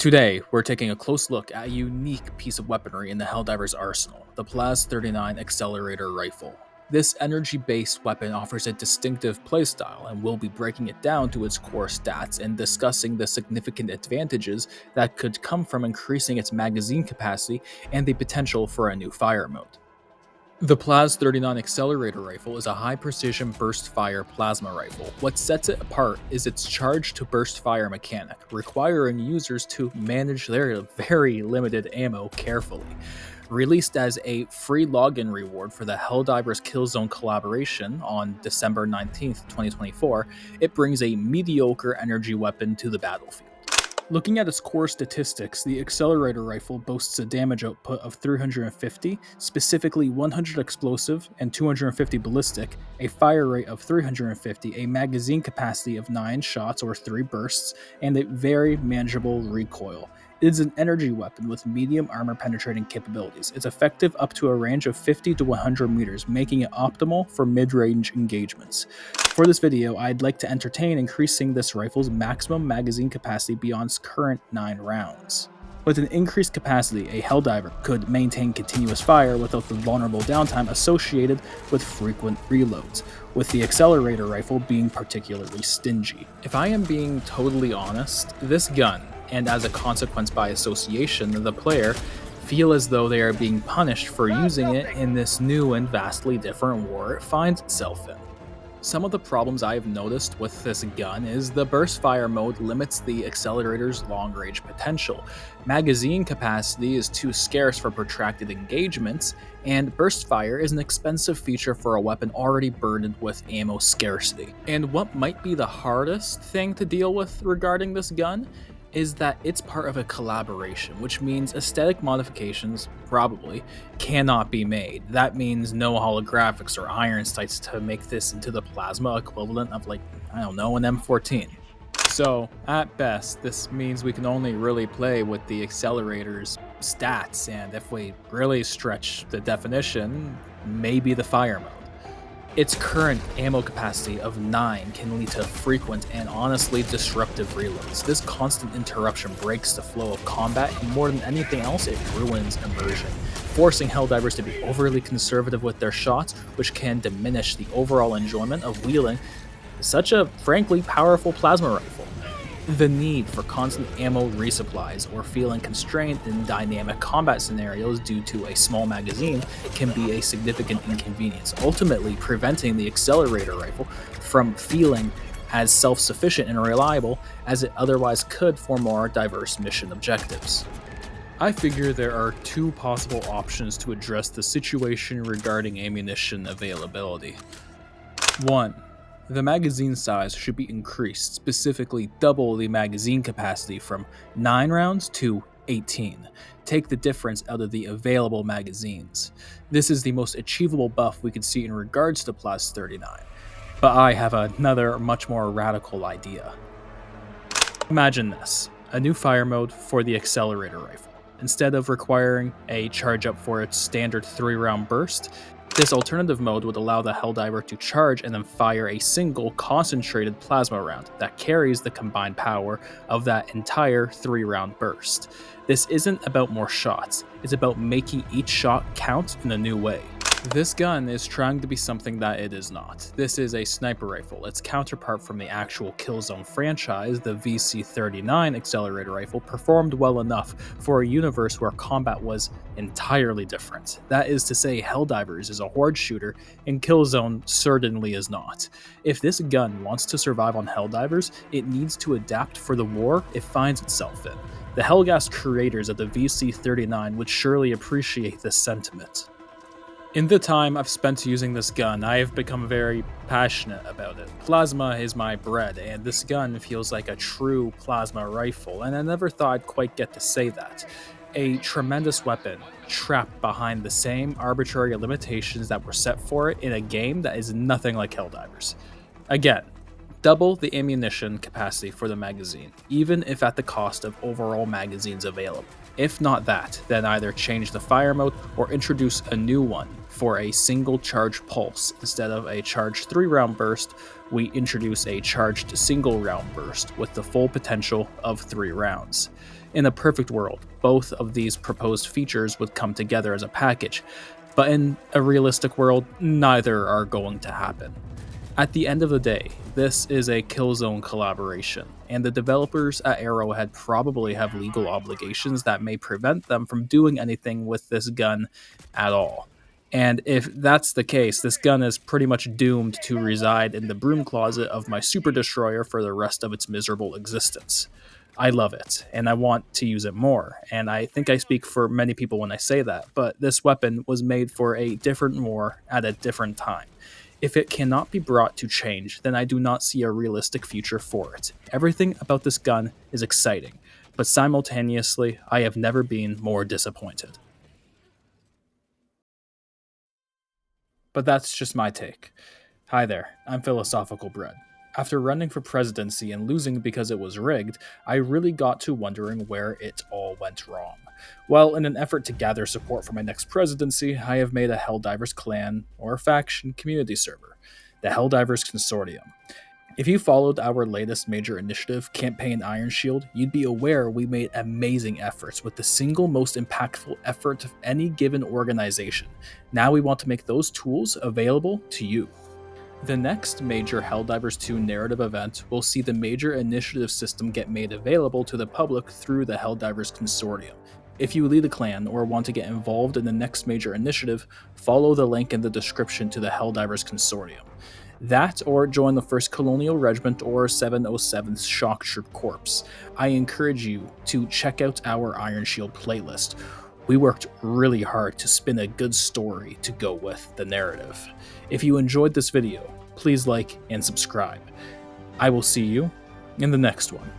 Today, we're taking a close look at a unique piece of weaponry in the Helldivers arsenal, the Plas-39 Accelerator rifle. This energy-based weapon offers a distinctive playstyle, and we'll be breaking it down to its core stats and discussing the significant advantages that could come from increasing its magazine capacity and the potential for a new fire mode. The Plas-39 Accelerator rifle is a high-precision burst-fire plasma rifle. What sets it apart is its charge-to-burst-fire mechanic, requiring users to manage their very limited ammo carefully. Released as a free login reward for the Helldivers Killzone collaboration on December 19th, 2024, it brings a mediocre energy weapon to the battlefield. Looking at its core statistics, the Accelerator rifle boasts a damage output of 350, specifically 100 explosive and 250 ballistic, a fire rate of 350, a magazine capacity of 9 shots or 3 bursts, and a very manageable recoil. It is an energy weapon with medium armor penetrating capabilities. It's effective up to a range of 50 to 100 meters, making it optimal for mid-range engagements. For this video, I'd like to entertain increasing this rifle's maximum magazine capacity beyond its current 9 rounds. With an increased capacity, a Helldiver could maintain continuous fire without the vulnerable downtime associated with frequent reloads, with the Accelerator rifle being particularly stingy. If I am being totally honest, this gun, and as a consequence by association, the player, feel as though they are being punished for using it in this new and vastly different war it finds itself in. Some of the problems I have noticed with this gun is the burst fire mode limits the Accelerator's long-range potential. Magazine capacity is too scarce for protracted engagements, and burst fire is an expensive feature for a weapon already burdened with ammo scarcity. And what might be the hardest thing to deal with regarding this gun is that it's part of a collaboration, which means aesthetic modifications, probably, cannot be made. That means no holographics or iron sights to make this into the plasma equivalent of, like, I don't know, an M14. So, at best, this means we can only really play with the Accelerator's stats, and if we really stretch the definition, maybe the fire mode. Its current ammo capacity of 9 can lead to frequent and honestly disruptive reloads. This constant interruption breaks the flow of combat, and more than anything else, it ruins immersion, forcing Helldivers to be overly conservative with their shots, which can diminish the overall enjoyment of wielding such a, frankly, powerful plasma rifle. The need for constant ammo resupplies or feeling constrained in dynamic combat scenarios due to a small magazine can be a significant inconvenience, ultimately preventing the Accelerator rifle from feeling as self-sufficient and reliable as it otherwise could for more diverse mission objectives. I figure there are 2 possible options to address the situation regarding ammunition availability. 1. The magazine size should be increased, specifically double the magazine capacity from 9 rounds to 18. Take the difference out of the available magazines. This is the most achievable buff we could see in regards to Plas-39. But I have another much more radical idea. Imagine this, a new fire mode for the Accelerator rifle. Instead of requiring a charge up for its standard 3-round burst, this alternative mode would allow the Helldiver to charge and then fire a single concentrated plasma round that carries the combined power of that entire 3-round burst. This isn't about more shots, it's about making each shot count in a new way. This gun is trying to be something that it is not. This is a sniper rifle. Its counterpart from the actual Killzone franchise, the VC-39 Accelerator rifle, performed well enough for a universe where combat was entirely different. That is to say, Helldivers is a Horde shooter, and Killzone certainly is not. If this gun wants to survive on Helldivers, it needs to adapt for the war it finds itself in. The Hellgas creators of the VC-39 would surely appreciate this sentiment. In the time I've spent using this gun, I have become very passionate about it. Plasma is my bread, and this gun feels like a true plasma rifle, and I never thought I'd quite get to say that. A tremendous weapon, trapped behind the same arbitrary limitations that were set for it in a game that is nothing like Helldivers. Again, double the ammunition capacity for the magazine, even if at the cost of overall magazines available. If not that, then either change the fire mode or introduce a new one. For a single charge pulse, instead of a charged 3-round burst, we introduce a charged single round burst with the full potential of 3 rounds. In a perfect world, both of these proposed features would come together as a package, but in a realistic world, neither are going to happen. At the end of the day, this is a Killzone collaboration, and the developers at Arrowhead probably have legal obligations that may prevent them from doing anything with this gun at all. And if that's the case, this gun is pretty much doomed to reside in the broom closet of my Super Destroyer for the rest of its miserable existence. I love it, and I want to use it more, and I think I speak for many people when I say that, but this weapon was made for a different war at a different time. If it cannot be brought to change, then I do not see a realistic future for it. Everything about this gun is exciting, but simultaneously, I have never been more disappointed. But that's just my take. Hi there, I'm Philosophical Bread. After running for presidency and losing because it was rigged, I really got to wondering where it all went wrong. Well, in an effort to gather support for my next presidency, I have made a Helldivers clan, or faction, community server, the Helldivers Consortium. If you followed our latest major initiative, Campaign Iron Shield, you'd be aware we made amazing efforts with the single most impactful effort of any given organization. Now we want to make those tools available to you. The next major Helldivers 2 narrative event will see the major initiative system get made available to the public through the Helldivers Consortium. If you lead a clan or want to get involved in the next major initiative, follow the link in the description to the Helldivers Consortium. That or join the 1st Colonial Regiment or 707th Shock Troop Corps. I encourage you to check out our Iron Shield playlist. We worked really hard to spin a good story to go with the narrative. If you enjoyed this video, please like and subscribe. I will see you in the next one.